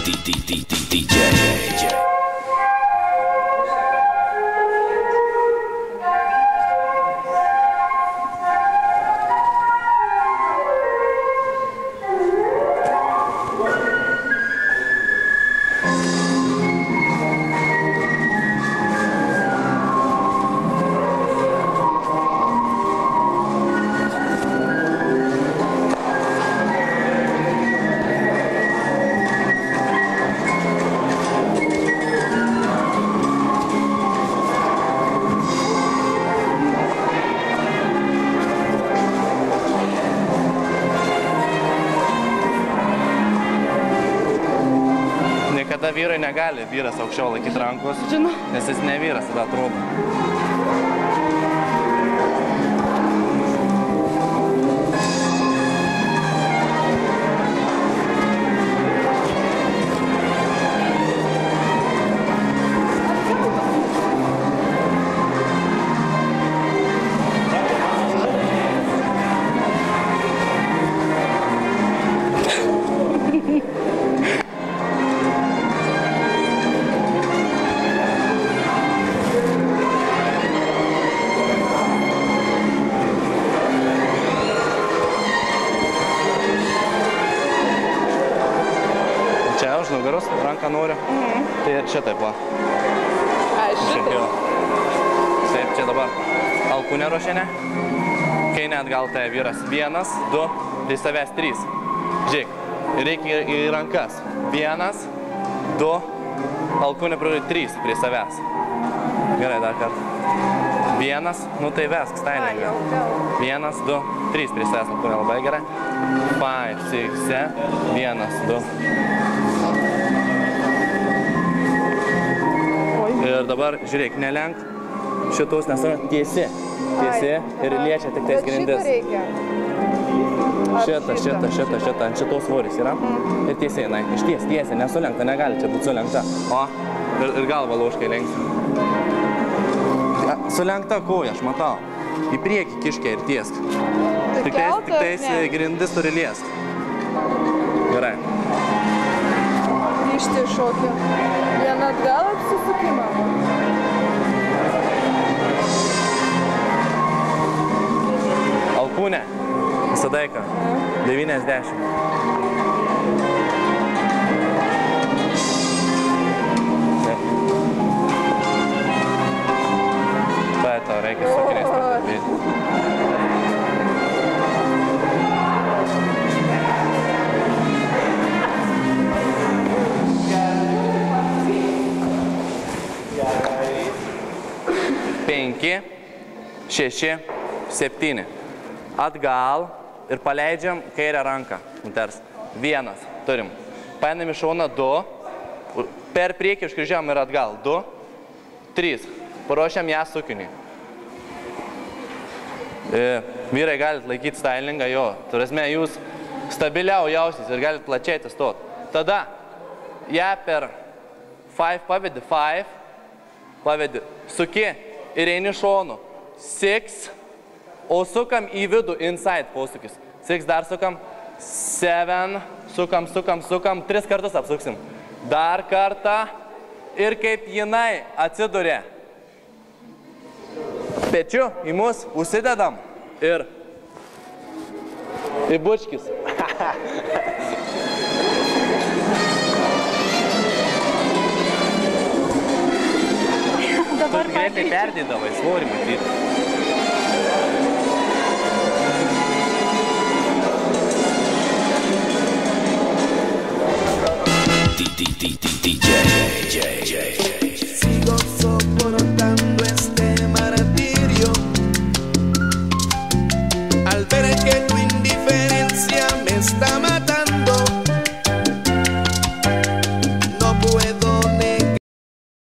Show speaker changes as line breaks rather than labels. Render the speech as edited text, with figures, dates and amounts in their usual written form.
DJ.
Niekada vyrai negali vyras aukščiau laikyti rankos, nes jis ne vyras, tada atrodo. Čia už nugaros ranką noriu, tai ir šitaip va.
Šitaip?
Taip, čia dabar alkūnė rošinė, kai net gal tai vyras 1, 2, tai savęs 3. Žiūrėk, reikia į rankas. 1, 2, alkūnė pradėjo 3 prie savęs. Gerai, dar kartą. 1, nu tai vesk, stailingą. 1, 2, 3 prie savęs alkūnė, labai gerai. 5, 6, 7, 1, 2. Ir dabar, žiūrėk, nelenk šitus, nes tiesi ir liečia tik tais grindis. Šitą, ant šitos svoris yra. Ir tiesiai, na, išties, tiesiai, nesulenkta, negali čia būti sulenkta. O, ir galva lauškai lenksiu. Sulenkta koja, aš matau. Į priekį kiškia ir tiesk. Tik tais grindis turi liesk. Gerai.
Grįžti šokį. Vieną atgal apsisukimą.
Alkūnė. Visada ką? 90. Tai tau reikia sakiniais pakalbėti. Penki, 6, 7. Atgal ir paleidžiam kairę ranką. Moters. 1. Turim. Paėmėm į šoną 2. Per priekį iškryžiam ir atgal. 2, 3. Paruošiam ją sukinį. Vyrai galit laikyti stylingą jo. Turėsime, jūs stabiliau jausys ir galit plačiai testot. Tada ją per 5 pavedi, 5. Pavedi. Suki. Ir eini šonu. 6, o sukam į vidų, inside posūkis. 6 dar sukam, 7, sukam, 3 kartus apsuksim. Dar kartą ir kaip jinai atsidurė. Pečiu į mus užsidedam ir į bučkis. Tu greitai perdėdavai, svorį matyti.
DJ.
Sigo soportando este martirio al ver que tu indiferencia me está matando.